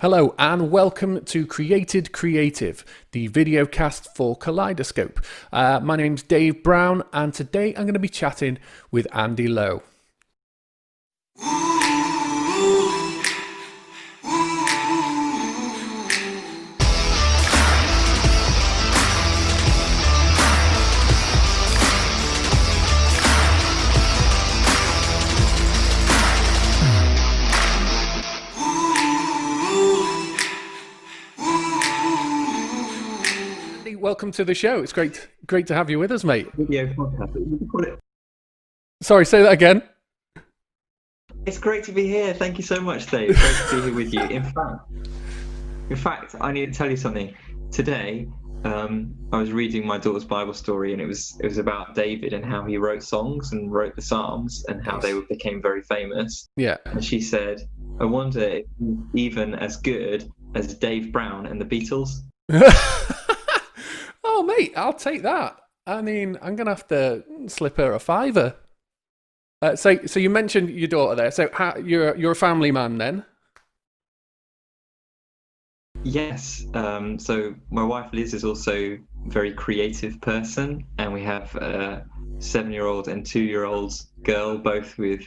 Hello and welcome to Created Creative, the videocast for Kaleidoscope. My name's Dave Brown and today I'm going to be chatting with Andy Lowe. Welcome to the show. It's great to have you with us, mate. Video podcast. Sorry, say that again. It's great to be here. Thank you so much, Dave. Great to be here with you. In fact, I need to tell you something. Today, I was reading my daughter's Bible story, and it was about David and how he wrote songs and wrote the Psalms and how they became very famous. Yeah. And she said, "I wonder if he's even as good as Dave Brown and the Beatles." Oh, mate, I'll take that. I mean, I'm going to have to slip her a fiver. So you mentioned your daughter there. So you're a family man then? Yes. So my wife Liz is also a very creative person, and we have a 7-year-old and 2-year-old girl, both with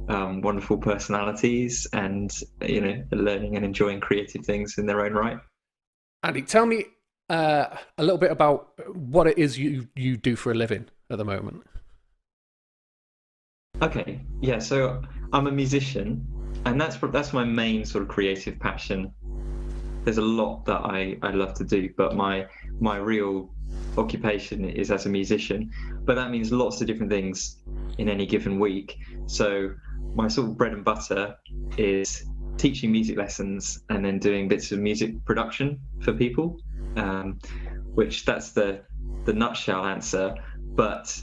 wonderful personalities and, learning and enjoying creative things in their own right. Andy, tell me a little bit about what it is you do for a living at the moment. Okay, yeah, so I'm a musician, and that's my main sort of creative passion. There's a lot that I love to do, but my real occupation is as a musician, but that means lots of different things in any given week. So my sort of bread and butter is teaching music lessons and then doing bits of music production for people. Which that's the nutshell answer, but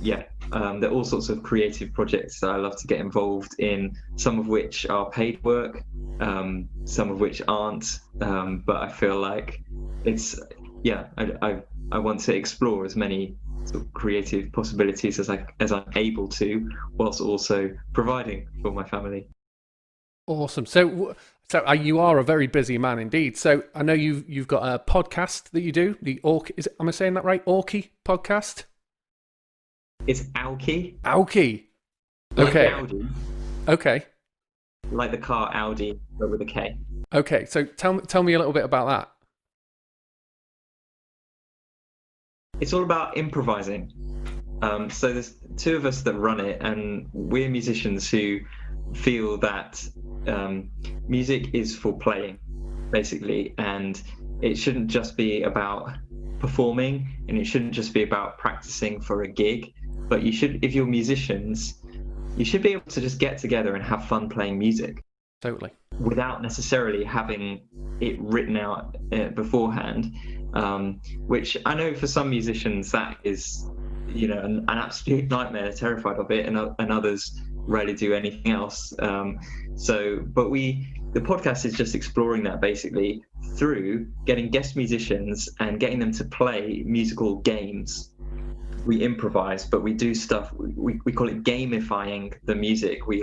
yeah, there are all sorts of creative projects that I love to get involved in, some of which are paid work, some of which aren't, but I feel like I want to explore as many sort of creative possibilities as I'm able to, whilst also providing for my family. Awesome. So you are a very busy man indeed. So I know you've got a podcast that you do. The am I saying that right? Orky podcast. It's Alki. Alki. Okay. Like Audi. Okay. Like the car Audi, but with a K. Okay. So tell me a little bit about that. It's all about improvising. So there's two of us that run it, and we're musicians who feel that music is for playing, basically, and it shouldn't just be about performing, and it shouldn't just be about practicing for a gig, but if you're musicians, you should be able to just get together and have fun playing music. Totally. Without necessarily having it written out beforehand, which I know for some musicians that is an absolute nightmare. They're terrified of it, and others rarely do anything else. The podcast is just exploring that, basically, through getting guest musicians and getting them to play musical games. We improvise, but we do stuff, we call it gamifying the music. We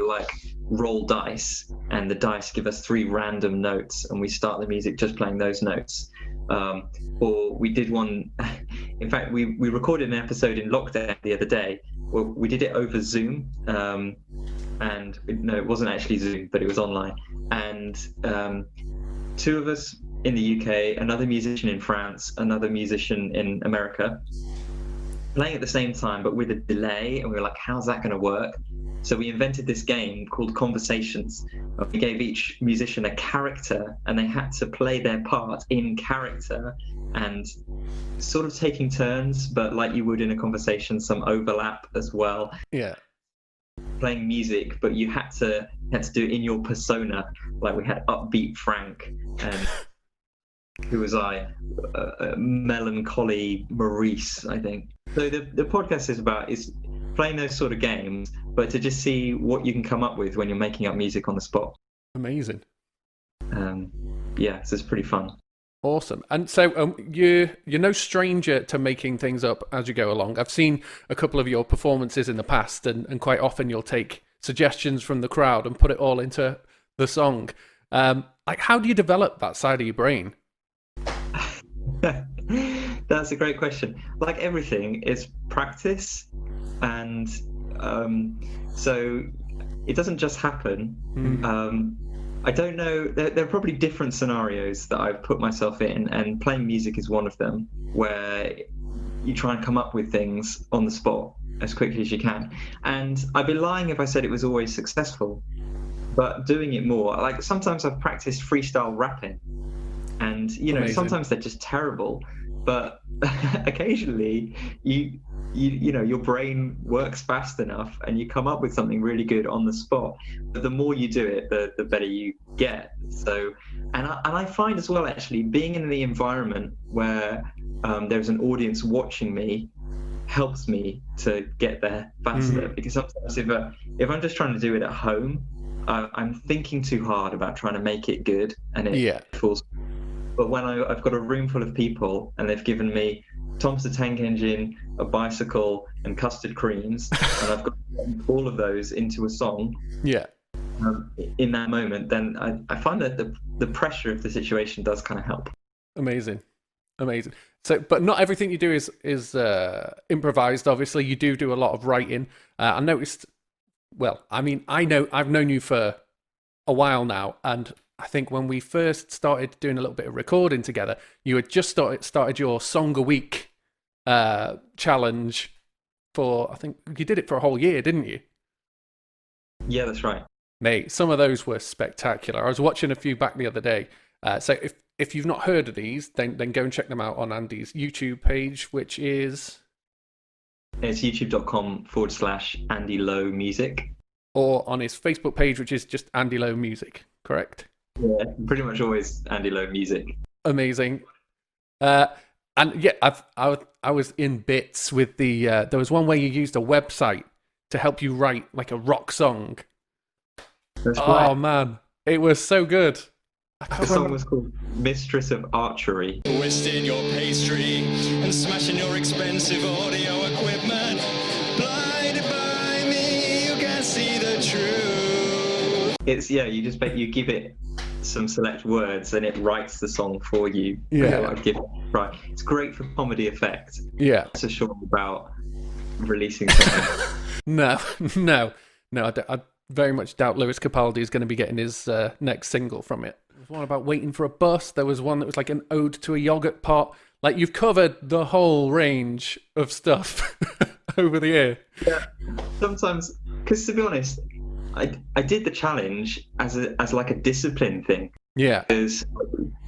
roll dice, and the dice give us 3 random notes, and we start the music just playing those notes. Or we did one, in fact, we recorded an episode in lockdown the other day. Well, we did it over Zoom, and no, it wasn't actually Zoom, but it was online. And 2 of us in the UK, another musician in France, another musician in America, playing at the same time, but with a delay. And we were like, how's that going to work? So we invented this game called Conversations. We gave each musician a character, and they had to play their part in character, and sort of taking turns, but like you would in a conversation, some overlap as well. Yeah. Playing music, but you had to do it in your persona. Like we had upbeat Frank, and who was I? Melancholy Maurice, I think. So the podcast is playing those sort of games, but to just see what you can come up with when you're making up music on the spot. Amazing. So it's pretty fun. Awesome. And so you're no stranger to making things up as you go along. I've seen a couple of your performances in the past, and quite often you'll take suggestions from the crowd and put it all into the song. Like, how do you develop that side of your brain? That's a great question. Like everything, is practice, and so it doesn't just happen. I don't know. There are probably different scenarios that I've put myself in, and playing music is one of them, where you try and come up with things on the spot as quickly as you can. And I'd be lying if I said it was always successful, but doing it more. Like sometimes I've practiced freestyle rapping, and Amazing. sometimes they're just terrible, but occasionally your brain works fast enough and you come up with something really good on the spot. But the more you do it, the better you get. So, and I find as well, actually, being in the environment where there's an audience watching me helps me to get there faster. Because sometimes if I'm just trying to do it at home, I'm thinking too hard about trying to make it good, and it falls. But when I've got a room full of people and they've given me Tom's the Tank Engine, a bicycle, and custard creams, and I've got all of those into a song. In that moment, then I find that the pressure of the situation does kind of help. Amazing. So, but not everything you do is improvised. Obviously, you do a lot of writing. I noticed. Well, I mean, I've known you for a while now, and I think when we first started doing a little bit of recording together, you had just started your song a week challenge for, I think you did it for a whole year, didn't you? Yeah, that's right. Mate, some of those were spectacular. I was watching a few back the other day. So if you've not heard of these, then go and check them out on Andy's YouTube page, which is... It's youtube.com/Andy Lowe Music. Or on his Facebook page, which is just Andy Lowe Music, correct? Yeah, pretty much always Andy Lowe Music. Amazing. And yeah, I was in bits with the. There was one where you used a website to help you write like a rock song. That's right. Oh man, it was so good. The song was called Mistress of Archery. Twisting your pastry and smashing your expensive audio equipment. Blinded by me, you can't see the truth. It's you give it some select words and it writes the song for you. Yeah. Right. It's great for comedy effect. Yeah. Not so sure about releasing something. No. I very much doubt Lewis Capaldi is going to be getting his next single from it. There was one about waiting for a bus. There was one that was like an ode to a yogurt pot. Like, you've covered the whole range of stuff over the year. Yeah. Sometimes, because to be honest, I did the challenge as like a discipline thing. Yeah. Because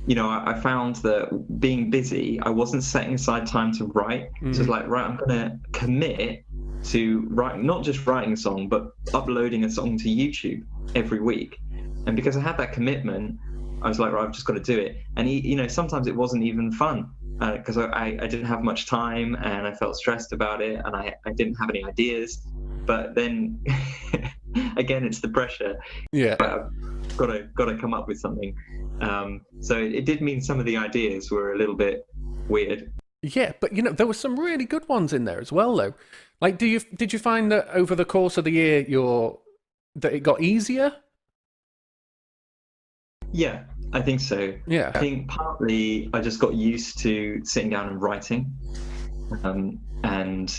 I found that being busy, I wasn't setting aside time to write. So it's like, right, I'm gonna commit to not just writing a song, but uploading a song to YouTube every week. And because I had that commitment, I was like, right, I've just got to do it. And sometimes it wasn't even fun because I didn't have much time and I felt stressed about it and I didn't have any ideas. But then again, it's the pressure. Yeah. I've got to come up with something. So it did mean some of the ideas were a little bit weird. Yeah, but there were some really good ones in there as well, though. Like, did you find that over the course of the year that it got easier? Yeah, I think so. Yeah. I think partly I just got used to sitting down and writing, and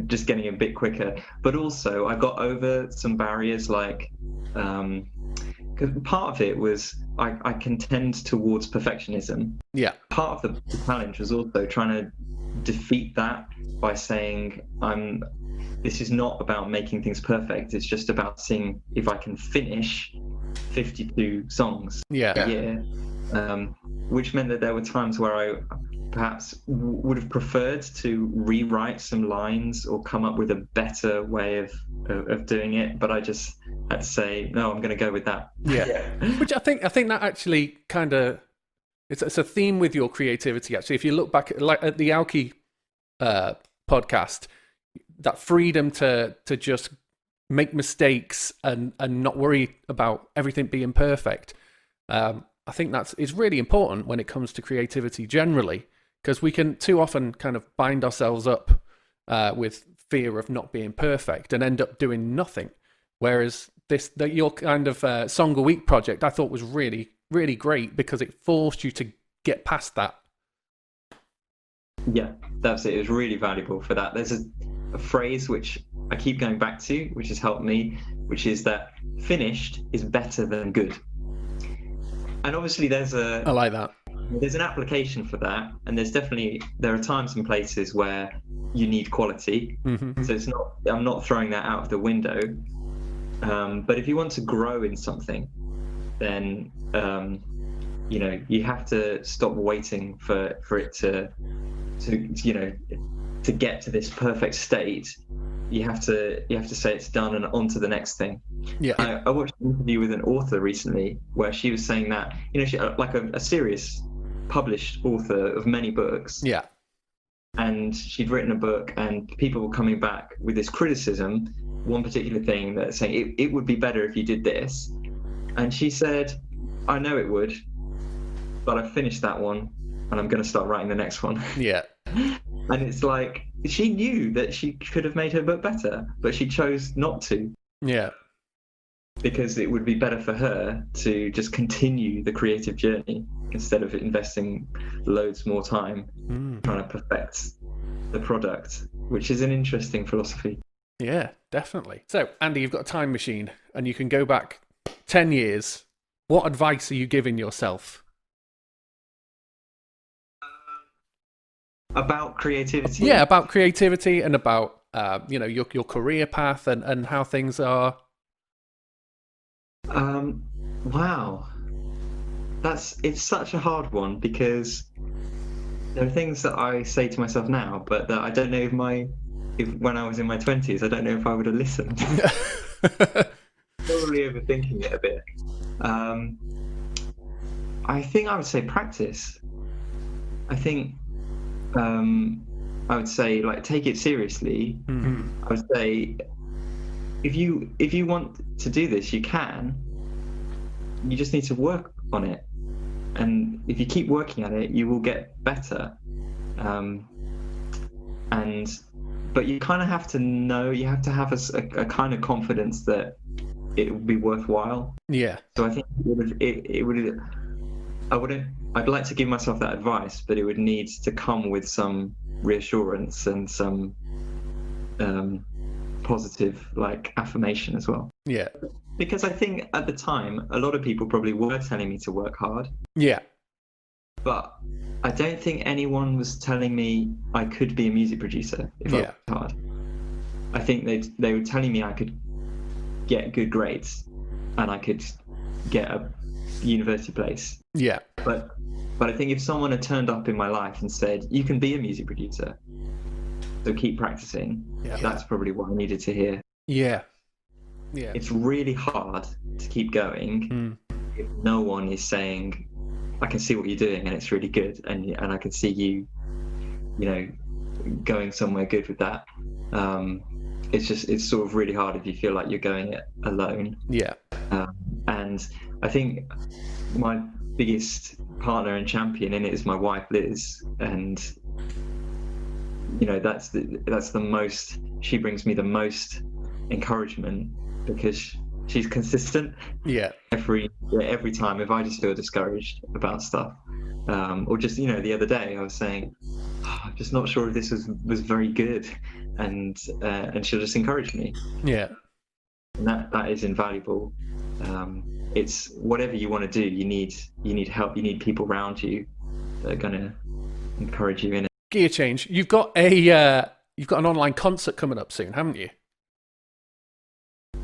just getting a bit quicker. But also I got over some barriers, like, because part of it was I can tend towards perfectionism. Yeah. Part of the challenge was also trying to defeat that by saying this is not about making things perfect. It's just about seeing if I can finish 52 songs a year, which meant that there were times where I perhaps would have preferred to rewrite some lines or come up with a better way of doing it, but I just had to say, no, I'm going to go with that. Yeah. Which I think that actually kind of, it's a theme with your creativity, actually. If you look back at the Alki podcast, that freedom to just make mistakes and not worry about everything being perfect. I think it's really important when it comes to creativity generally, because we can too often kind of bind ourselves up with fear of not being perfect and end up doing nothing. Whereas your kind of song a week project, I thought was really, really great because it forced you to get past that. Yeah, that's it. It was really valuable for that. There's a phrase which I keep going back to, which has helped me, which is that finished is better than good. And obviously I like that. There's an application for that, and there are times and places where you need quality. So I'm not throwing that out of the window. But if you want to grow in something, then you have to stop waiting for it to get to this perfect state. You have to say it's done and on to the next thing. Yeah. I watched an interview with an author recently where she was saying that, she like a serious published author of many books. Yeah. And she'd written a book, and people were coming back with this criticism, one particular thing that saying it would be better if you did this. And she said, I know it would, but I finished that one and I'm going to start writing the next one. Yeah. And it's like, she knew that she could have made her book better, but she chose not to. Yeah. Because it would be better for her to just continue the creative journey instead of investing loads more time trying to perfect the product, which is an interesting philosophy. Yeah, definitely. So, Andy, you've got a time machine and you can go back 10 years. What advice are you giving yourself? About creativity? Yeah, about creativity and about your career path and how things are. Wow. It's such a hard one, because there are things that I say to myself now, but that I don't know if when I was in my 20s, I don't know if I would have listened. Probably overthinking it a bit. I think I would say practice. I think I would say, like, take it seriously. I would say if you want to do this, you can. You just need to work on it, and if you keep working at it, you will get better. But you kind of have to know. You have to have a kind of confidence that it will be worthwhile. Yeah. So I think it would. I'd like to give myself that advice, but it would need to come with some reassurance and some positive, like, affirmation as well. Yeah. Because I think at the time, a lot of people probably were telling me to work hard. Yeah. But I don't think anyone was telling me I could be a music producer if I worked hard. I think they were telling me I could get good grades and I could get a university place. Yeah. But I think if someone had turned up in my life and said, you can be a music producer, so keep practicing, that's probably what I needed to hear. Yeah. Yeah. It's really hard to keep going if no one is saying, I can see what you're doing and it's really good, and I can see you going somewhere good with that. It's sort of really hard if you feel like you're going it alone. Yeah. And I think my biggest partner and champion in it is my wife, Liz, and that's the most, she brings me the most encouragement, because she's consistent. Yeah. Every time, if I just feel discouraged about stuff, or just the other day I was saying, I'm just not sure if this was very good, and she'll just encourage me. Yeah. And that is invaluable. It's whatever you want to do, you need help, you need people around you that are going to encourage you in it. Gear change. You've got an online concert coming up soon, haven't you?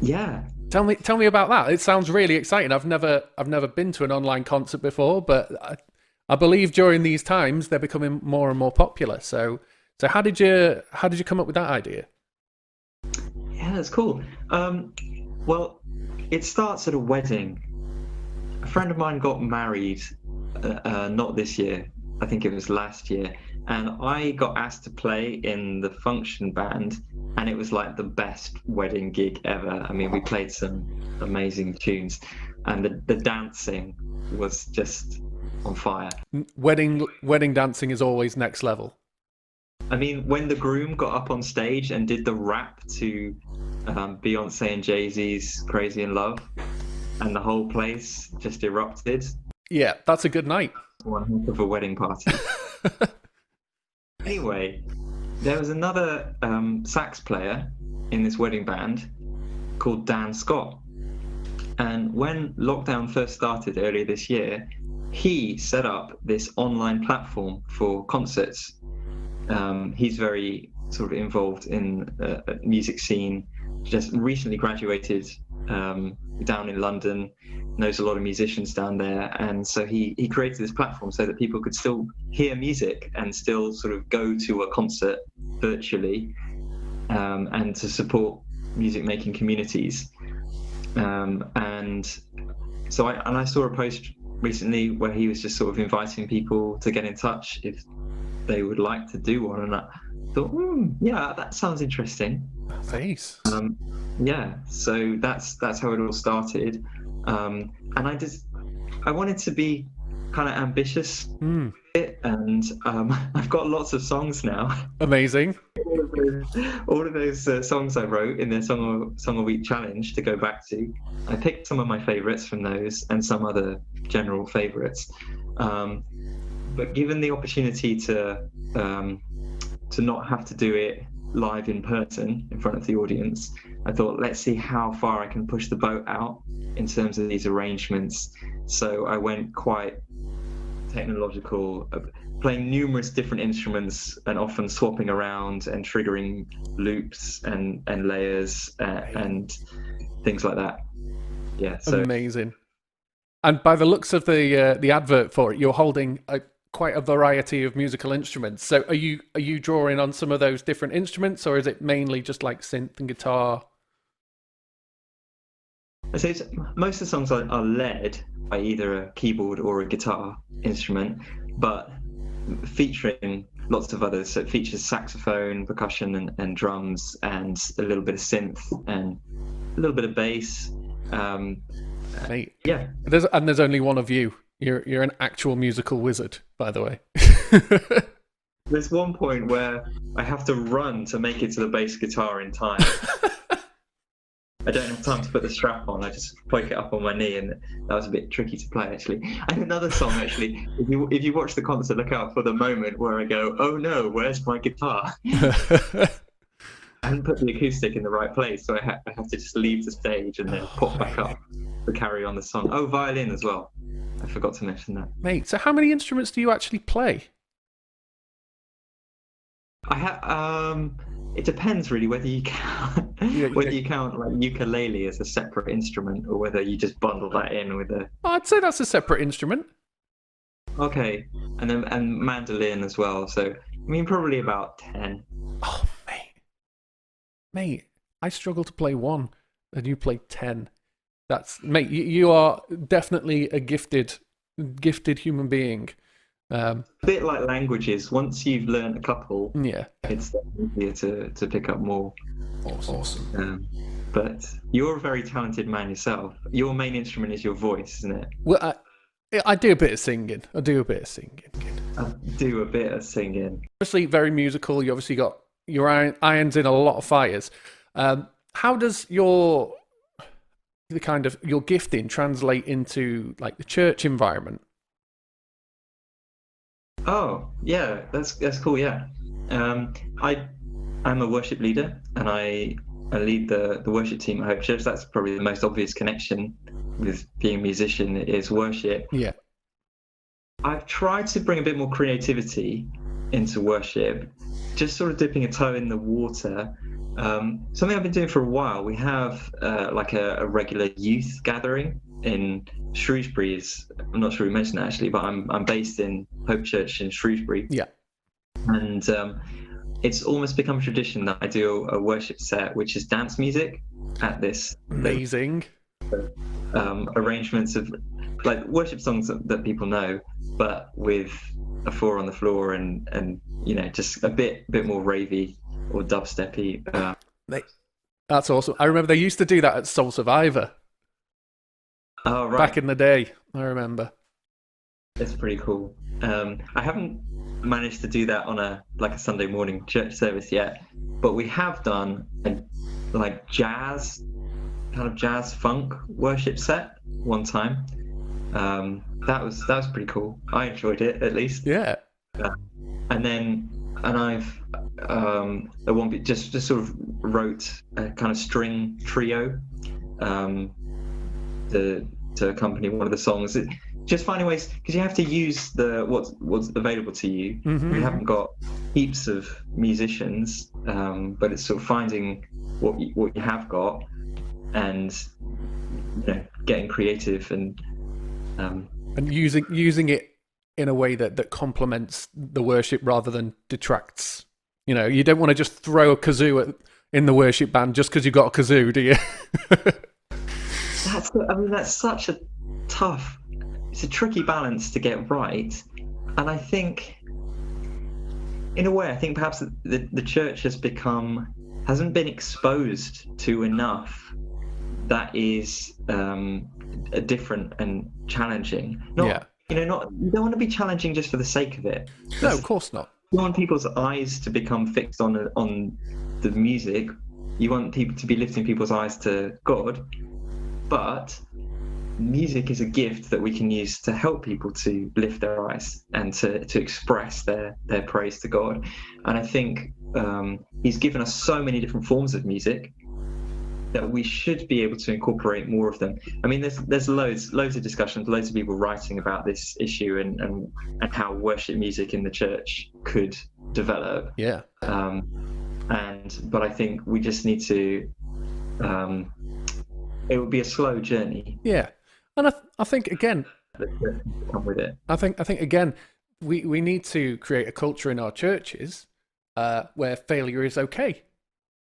Yeah. Tell me about that. It sounds really exciting. I've never been to an online concert before, but I believe during these times they're becoming more and more popular. So how did you come up with that idea? Yeah, that's cool. Well, it starts at a wedding. A friend of mine got married, not this year, I think it was last year, and I got asked to play in the function band, and it was like the best wedding gig ever. I mean, we played some amazing tunes, and the dancing was just on fire. Wedding dancing is always next level. I mean, when the groom got up on stage and did the rap to Beyonce and Jay-Z's Crazy in Love, and the whole place just erupted. Yeah, that's a good night. One heck of a wedding party. Anyway, there was another sax player in this wedding band called Dan Scott. And when lockdown first started earlier this year, he set up this online platform for concerts. He's very sort of involved in a music scene, just recently graduated down in London, knows a lot of musicians down there, and so he created this platform so that people could still hear music and still sort of go to a concert virtually, and to support music making communities. And so I saw a post recently where he was just sort of inviting people to get in touch if they would like to do one, and I thought, yeah, that sounds interesting. Nice. Yeah, so that's how it all started. And I wanted to be kind of ambitious with it, and I've got lots of songs now. Amazing. All of those songs I wrote in the Song a Week challenge to go back to. I picked some of my favorites from those and some other general favorites. But given the opportunity to not have to do it live in person in front of the audience, I thought, let's see how far I can push the boat out in terms of these arrangements. So I went quite technological, playing numerous different instruments and often swapping around and triggering loops and layers and things like that. Yeah, so amazing. And by the looks of the advert for it, you're holding quite a variety of musical instruments. So are you drawing on some of those different instruments, or is it mainly just like synth and guitar? I'd say most of the songs are led by either a keyboard or a guitar instrument, but featuring lots of others. So it features saxophone, percussion, and drums, and a little bit of synth and a little bit of bass. Mate, yeah. There's only one of you. You're an actual musical wizard, by the way. There's one point where I have to run to make it to the bass guitar in time. I don't have time to put the strap on. I just poke it up on my knee, and that was a bit tricky to play, actually. And another song, actually, if you watch the concert, look out for the moment where I go, oh no, where's my guitar? I hadn't put the acoustic in the right place, so I have to just leave the stage and then pop back up to carry on the song. Oh, violin as well. I forgot to mention that. Mate, so how many instruments do you actually play? I have. It depends really whether you count you count like ukulele as a separate instrument, or whether you just bundle that in with a. I'd say that's a separate instrument. Okay, and mandolin as well. So I mean, probably about 10. Oh, mate, I struggle to play one, and you play 10. That's, mate, you are definitely a gifted human being. A bit like languages. Once you've learned a couple, yeah, it's easier to pick up more. Awesome. But you're a very talented man yourself. Your main instrument is your voice, isn't it? Well, I do a bit of singing. I do a bit of singing. Obviously, very musical. You obviously got your irons in a lot of fires. How does your gifting translate into like the church environment? Oh yeah, that's cool. Yeah, I'm a worship leader, and I lead the worship team at Hope Church. That's probably the most obvious connection with being a musician, is worship. Yeah, I've tried to bring a bit more creativity into worship, just sort of dipping a toe in the water. Something I've been doing for a while. We have like a regular youth gathering in Shrewsbury. I'm not sure we mentioned that actually, but I'm based in Hope Church in Shrewsbury. Yeah. And it's almost become a tradition that I do a worship set, which is dance music at this. Amazing. Arrangements of like worship songs that people know, but with a 4 on the floor and you know, just a bit more ravey or dubsteppy. That's awesome. I remember they used to do that at Soul Survivor. Oh, right. Back in the day, I remember. It's pretty cool. I haven't managed to do that on a Sunday morning church service yet, but we have done like jazz, kind of jazz funk worship set one time. That was pretty cool. I enjoyed it, at least. Yeah. And I've at one bit just sort of wrote a kind of string trio to accompany one of the songs. Just finding ways, because you have to use what's available to you. Mm-hmm. We haven't got heaps of musicians, but it's sort of finding what you have got, and getting creative and using it in a way that complements the worship rather than detracts. You don't want to just throw a kazoo in the worship band just because you got a kazoo, do you? That's such a tough. It's a tricky balance to get right, and I think, in a way, perhaps the church hasn't been exposed to enough that is different and challenging. You don't want to be challenging just for the sake of it. No, of course not. You want people's eyes to become fixed on the music. You want people to be lifting people's eyes to God, but music is a gift that we can use to help people to lift their eyes and to express their praise to God. And I think he's given us so many different forms of music that we should be able to incorporate more of them. There's loads of discussions, loads of people writing about this issue and how worship music in the church could develop. Yeah. But I think we just need to. It would be a slow journey. Yeah, and I think again, come with it. I think again, we need to create a culture in our churches where failure is okay.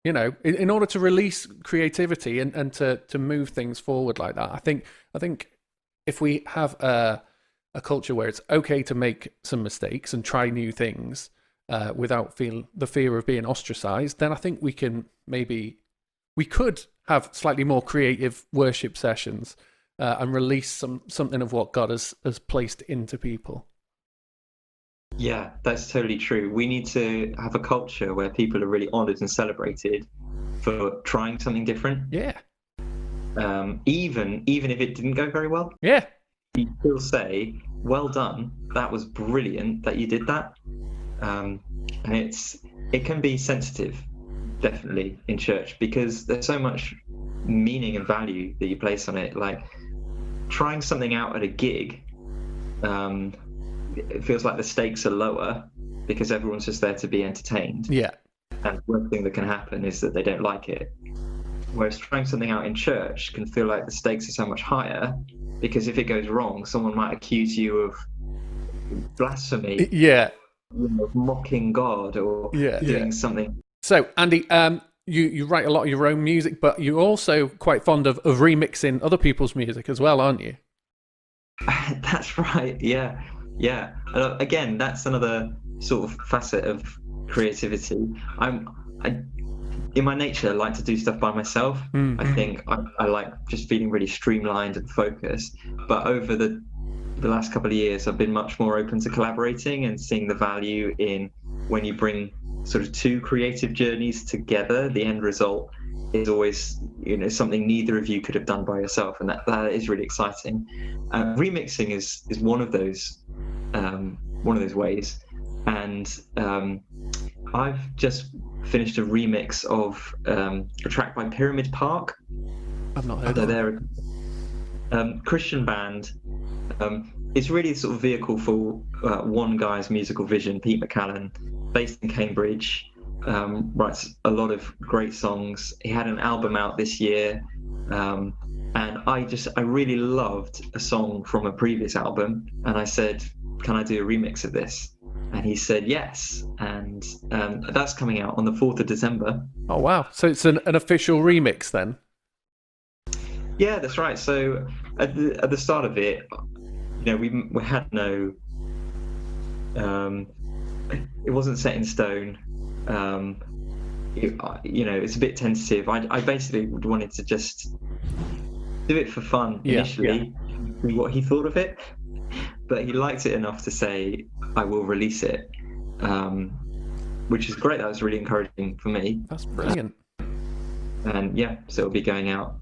In order to release creativity and to move things forward like that. I think if we have a culture where it's okay to make some mistakes and try new things without the fear of being ostracized, then I think we could have slightly more creative worship sessions and release something of what God has placed into people. Yeah, that's totally true. We need to have a culture where people are really honoured and celebrated for trying something different. Yeah. Even if it didn't go very well. Yeah. You still say, "Well done. That was brilliant that you did that." And it can be sensitive, definitely, in church, because there's so much meaning and value that you place on it. Like trying something out at a gig. It feels like the stakes are lower because everyone's just there to be entertained. Yeah. And the worst thing that can happen is that they don't like it. Whereas trying something out in church can feel like the stakes are so much higher because if it goes wrong, someone might accuse you of blasphemy. Yeah. Of mocking God or doing something. So, Andy, you write a lot of your own music, but you're also quite fond of remixing other people's music as well, aren't you? That's right. Yeah. Again, that's another sort of facet of creativity. In my nature, I like to do stuff by myself. Mm-hmm. I think I like just feeling really streamlined and focused. But over the last couple of years, I've been much more open to collaborating and seeing the value in when you bring sort of two creative journeys together. The end result is always something neither of you could have done by yourself, and that is really exciting. Remixing is one of those ways, and I've just finished a remix of a track by Pyramid Park. I've not heard of they're a Christian band. It's really a sort of vehicle for one guy's musical vision, Pete McCallan, based in Cambridge. Writes a lot of great songs. He had an album out this year, and I really loved a song from a previous album, and I said, "Can I do a remix of this?" And he said yes, and that's coming out on the 4th of December. Oh wow! So it's an official remix then? Yeah, that's right. So at the start of it, we had no. It wasn't set in stone. It's a bit tentative. I basically wanted to just do it for fun initially, see what he thought of it, but he liked it enough to say I will release it, which is great. That was really encouraging for me. That's brilliant. And yeah, so it'll be going out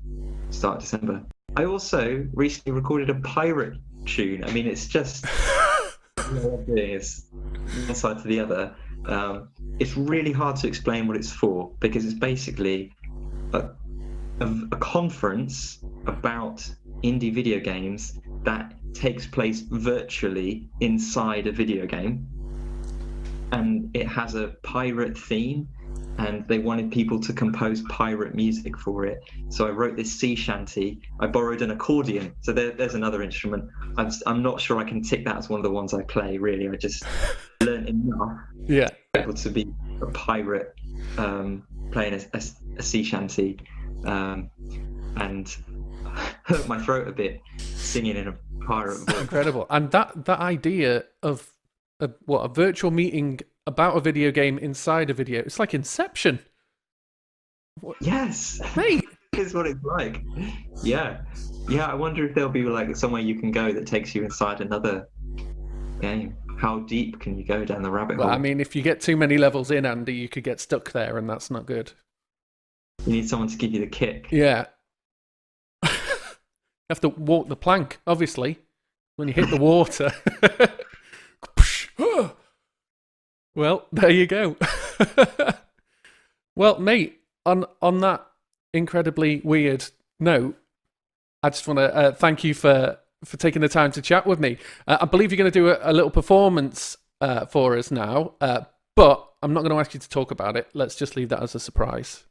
start of December. I also recently recorded a pirate tune. I mean, it's just it's one side to the other. It's really hard to explain what it's for, because it's basically a conference about indie video games that takes place virtually inside a video game, and it has a pirate theme, and they wanted people to compose pirate music for it. So I wrote this sea shanty. I borrowed an accordion, so there's another instrument. I'm not sure I can tick that as one of the ones I play, really. I just learned enough able to be a pirate playing a sea shanty, and hurt my throat a bit singing in a pirate voice. Incredible. And that idea of a virtual meeting about a video game inside a video, it's like Inception. Yes, mate. Is what it's like. Yeah. I wonder if there'll be like somewhere you can go that takes you inside another game. How deep can you go down the rabbit hole? Well, I mean, if you get too many levels in, Andy, you could get stuck there, and that's not good. You need someone to give you the kick. Yeah. You have to walk the plank, obviously, when you hit the water. Well, there you go. Well, mate, on that incredibly weird note, I just want to thank you for taking the time to chat with me. I believe you're going to do a little performance for us now, but I'm not going to ask you to talk about it. Let's just leave that as a surprise.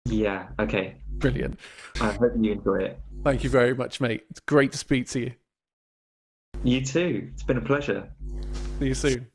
Yeah, okay. Brilliant. I hope you enjoy it. Thank you very much, mate. It's great to speak to you. You too. It's been a pleasure. See you soon.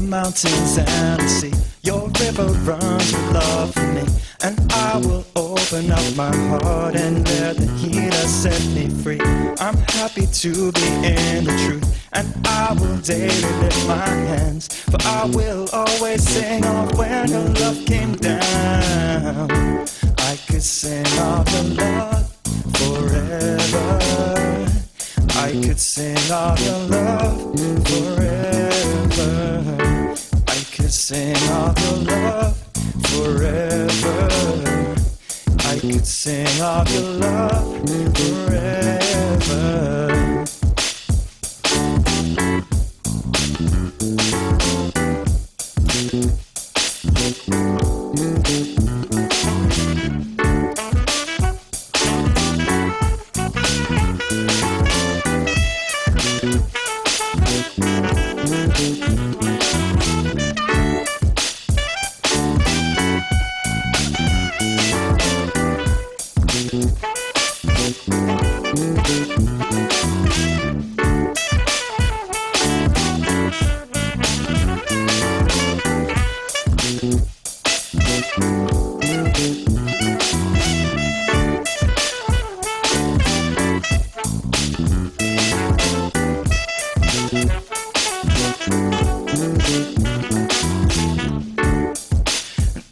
Mountains and the sea, your river runs with love for me, and I will open up my heart and let the healer set me free. I'm happy to be in the truth, and I will daily lift my hands, for I will always sing of when your love came down. I could sing of your love forever. I could sing of your love forever. I could sing of your love forever. I could sing of your love forever.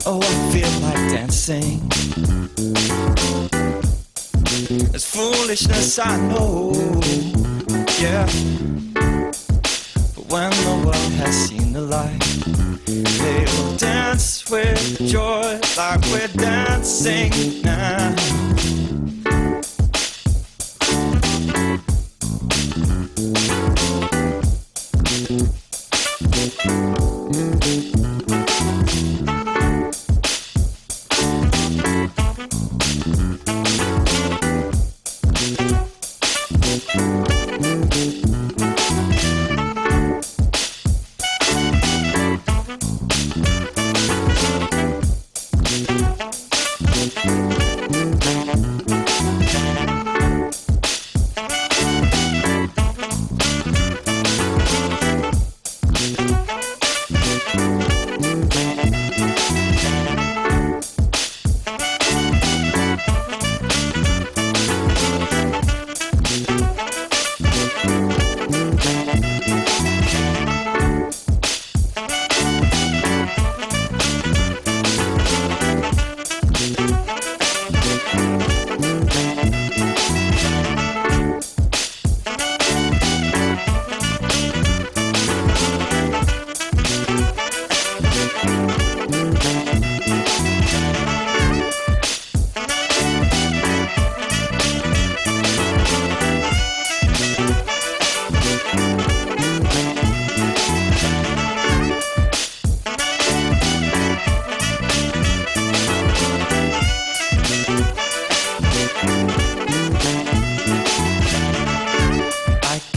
Oh, I feel like dancing. It's foolishness, I know. Yeah. But when the world has seen the light, they will dance with joy like we're dancing now.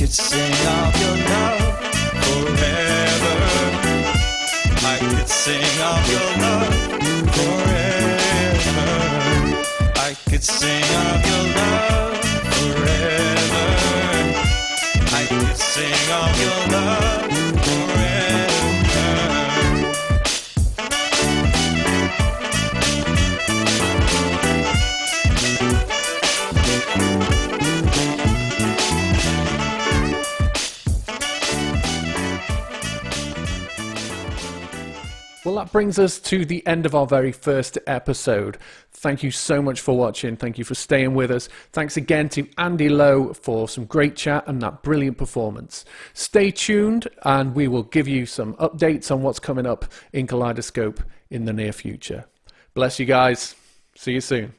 could sing of your love forever. I could sing of your love forever. I could sing of your love forever. I could sing of your love forever. Well, that brings us to the end of our very first episode. Thank you so much for watching. Thank you for staying with us. Thanks again to Andy Lowe for some great chat and that brilliant performance. Stay tuned and we will give you some updates on what's coming up in Kaleidoscope in the near future. Bless you guys. See you soon.